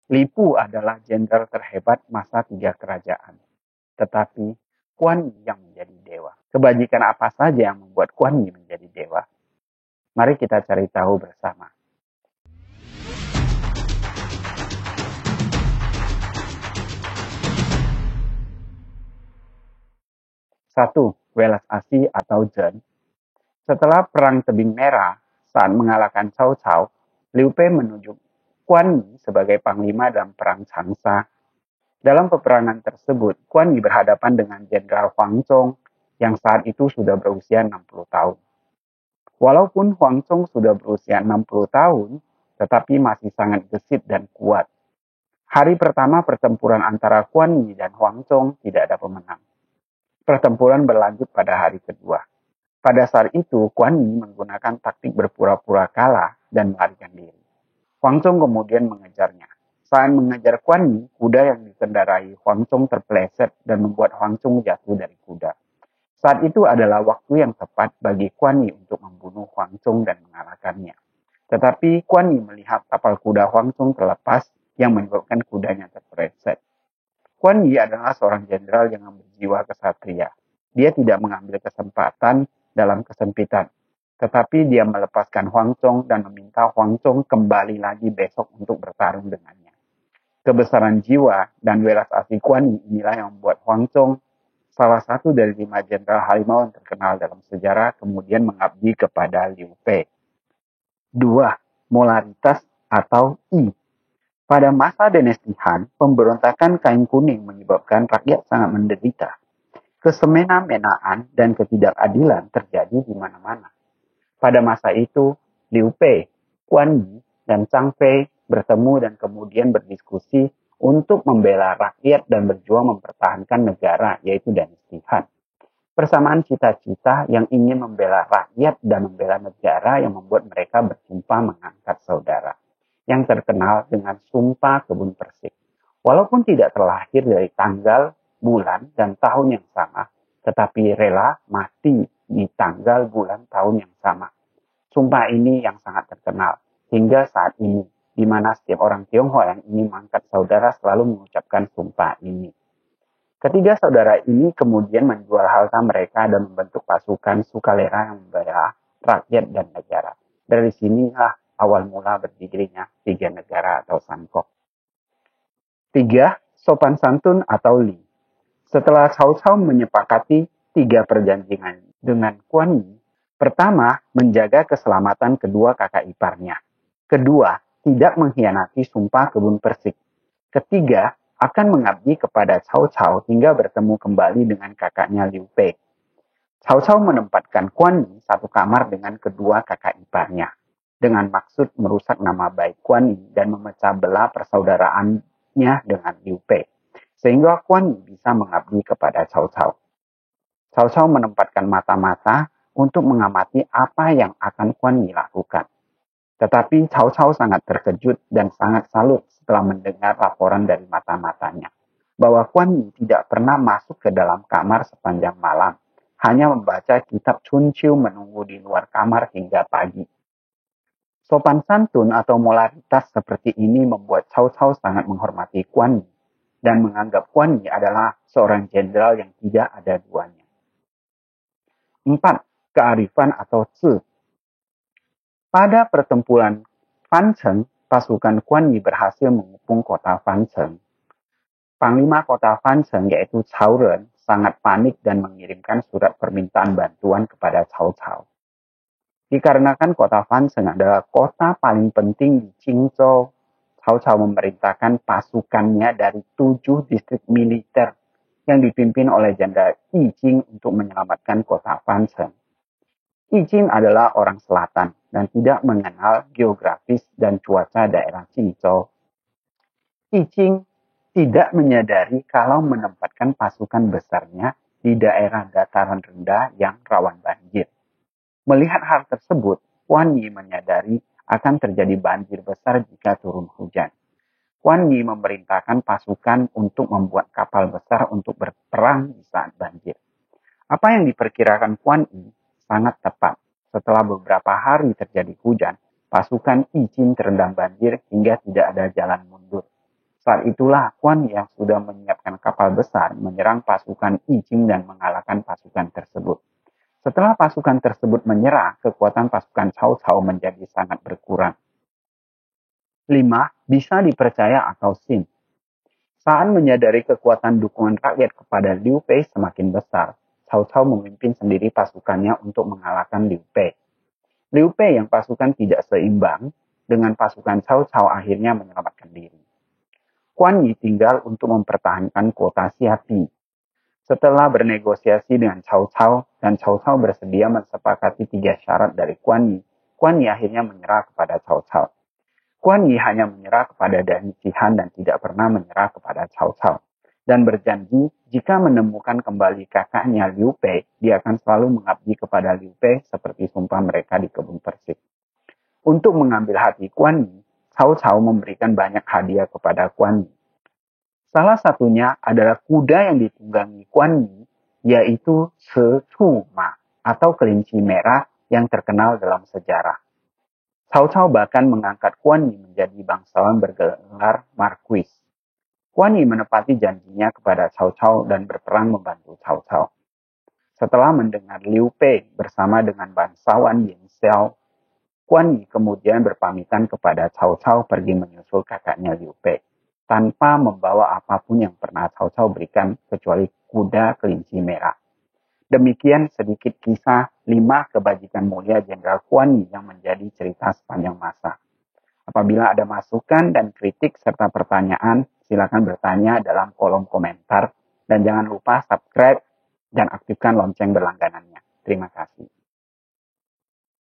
Lipu adalah jenderal terhebat masa 3 kerajaan. Tetapi Kuan Yi yang menjadi dewa. Kebajikan apa saja yang membuat Kuan Yi menjadi dewa? Mari kita cari tahu bersama. 1. Welas Asih atau Zhen. Setelah Perang Tebing Merah, saat mengalahkan Cao Cao, Liu Bei menunjuk Kuan Yi sebagai panglima dalam Perang Changsha. Dalam peperangan tersebut, Kuan Yi berhadapan dengan Jenderal Huang Zhong yang saat itu sudah berusia 60 tahun. Walaupun Huang Zhong sudah berusia 60 tahun, tetapi masih sangat gesit dan kuat. Hari pertama pertempuran antara Kuan Yi dan Huang Zhong tidak ada pemenang. Pertempuran berlanjut pada hari kedua. Pada saat itu, Kuan Yi menggunakan taktik berpura-pura kalah dan melarikan diri. Huang Zhong kemudian mengejarnya. Saat mengejar Kuan Yi, kuda yang dikendarai Huang Zhong terpeleset dan membuat Huang Zhong jatuh dari kuda. Saat itu adalah waktu yang tepat bagi Kuan Yi untuk membunuh Huang Zhong dan mengalahkannya. Tetapi Kuan Yi melihat tapal kuda Huang Zhong terlepas yang menyebabkan kudanya terpeleset. Kuan Yi adalah seorang jenderal yang berjiwa kesatria. Dia tidak mengambil kesempatan dalam kesempitan, tetapi dia melepaskan Huang Zhong dan meminta Huang Zhong kembali lagi besok untuk bertarung dengannya. Kebesaran jiwa dan welas asih Kuan Yi inilah yang membuat Huang Zhong, salah satu dari 5 jenderal harimau yang terkenal dalam sejarah, kemudian mengabdi kepada Liu Bei. 2. Molaritas atau Yi. Pada masa dinasti Han, pemberontakan kain kuning menyebabkan rakyat sangat menderita. Kesemena-menaan dan ketidakadilan terjadi di mana-mana. Pada masa itu, Liu Bei, Kuan Yi, dan Zhang Fei bertemu dan kemudian berdiskusi untuk membela rakyat dan berjuang mempertahankan negara, yaitu dinasti Han. Persamaan cita-cita yang ingin membela rakyat dan membela negara yang membuat mereka bersumpah mengangkat saudara, yang terkenal dengan Sumpah Kebun Persik. Walaupun tidak terlahir dari tanggal, bulan, dan tahun yang sama, tetapi rela mati di tanggal, bulan, tahun yang sama. Sumpah ini yang sangat terkenal hingga saat ini, di mana setiap orang Tionghoa yang ingin mengangkat saudara selalu mengucapkan sumpah ini. Ketiga saudara ini kemudian menjual harta mereka dan membentuk pasukan sukarela yang membela rakyat dan negara. Dari sinilah awal mula berdirinya 3 negara atau Sankok. 3. Sopan santun atau Li. Setelah Cao Cao menyepakati 3 perjanjian dengan Kuan Yi, pertama, menjaga keselamatan kedua kakak iparnya. Kedua, tidak mengkhianati Sumpah Kebun Persik. Ketiga, akan mengabdi kepada Cao Cao hingga bertemu kembali dengan kakaknya Liu Bei. Cao Cao menempatkan Kuan Yi satu kamar dengan kedua kakak iparnya, dengan maksud merusak nama baik Kuan Yi dan memecah belah persaudaraannya dengan Liu Bei, sehingga Kuan Yi bisa mengabdi kepada Cao Cao. Cao Cao menempatkan mata-mata untuk mengamati apa yang akan Kuan Yi lakukan. Tetapi Cao Cao sangat terkejut dan sangat salut setelah mendengar laporan dari mata-matanya, bahwa Kuan Yi tidak pernah masuk ke dalam kamar sepanjang malam, hanya membaca kitab Chun Chiu menunggu di luar kamar hingga pagi. Sopan santun atau molaritas seperti ini membuat Cao Cao sangat menghormati Kuan Yi dan menganggap Kuan Yi adalah seorang jenderal yang tidak ada duanya. 4. Kearifan atau Zi. Pada pertempuran Fancheng, pasukan Kuan Yi berhasil mengepung kota Fancheng. Panglima kota Fancheng yaitu Cao Ren sangat panik dan mengirimkan surat permintaan bantuan kepada Cao Cao. Dikarenakan kota Fancheng adalah kota paling penting di Qingzhou, Cao Cao memerintahkan pasukannya dari 7 distrik militer yang dipimpin oleh Jenderal Yi Jing untuk menyelamatkan kota Fancheng. Yi Jing adalah orang selatan dan tidak mengenal geografis dan cuaca daerah Qingzhou. Yi Jing tidak menyadari kalau menempatkan pasukan besarnya di daerah dataran rendah yang rawan banjir. Melihat hal tersebut, Kuan Yi menyadari akan terjadi banjir besar jika turun hujan. Kuan Yi memerintahkan pasukan untuk membuat kapal besar untuk berperang di saat banjir. Apa yang diperkirakan Kuan Yi sangat tepat. Setelah beberapa hari terjadi hujan, pasukan Yi Jing terendam banjir hingga tidak ada jalan mundur. Saat itulah Kuan Yi yang sudah menyiapkan kapal besar menyerang pasukan I Ching dan mengalahkan pasukan tersebut. Setelah pasukan tersebut menyerah, kekuatan pasukan Cao Cao menjadi sangat berkurang. 5. Bisa dipercaya atau Xin. Saat menyadari kekuatan dukungan rakyat kepada Liu Bei semakin besar, Cao Cao memimpin sendiri pasukannya untuk mengalahkan Liu Bei. Liu Bei yang pasukan tidak seimbang dengan pasukan Cao Cao akhirnya menyelamatkan diri. Kuan Yi tinggal untuk mempertahankan kota Xiapi. Setelah bernegosiasi dengan Cao Cao dan Cao Cao bersedia mensepakati 3 syarat dari Kuan Yi akhirnya menyerah kepada Cao Cao. Kuan Yi hanya menyerah kepada Dani Qihan dan tidak pernah menyerah kepada Cao Cao. Dan berjanji jika menemukan kembali kakaknya Liu Bei, dia akan selalu mengabdi kepada Liu Bei seperti sumpah mereka di kebun persik. Untuk mengambil hati Kuan Yi, Cao Cao memberikan banyak hadiah kepada Kuan Yi. Salah satunya adalah kuda yang ditunggangi Kuan Yi, yaitu Se Cu Ma atau kelinci merah yang terkenal dalam sejarah. Cao Cao bahkan mengangkat Kuan Yi menjadi bangsawan bergelar marquis. Kuan Yi menepati janjinya kepada Cao Cao dan berperang membantu Cao Cao. Setelah mendengar Liu Bei bersama dengan bangsawan Yin Xiao, Kuan Yi kemudian berpamitan kepada Cao Cao pergi menyusul kakaknya Liu Bei, tanpa membawa apapun yang pernah Cao Cao berikan kecuali kuda kelinci merah. Demikian sedikit kisah 5 kebajikan mulia Jenderal Kuan Yi yang menjadi cerita sepanjang masa. Apabila ada masukan dan kritik serta pertanyaan, silakan bertanya dalam kolom komentar dan jangan lupa subscribe dan aktifkan lonceng berlangganannya. Terima kasih.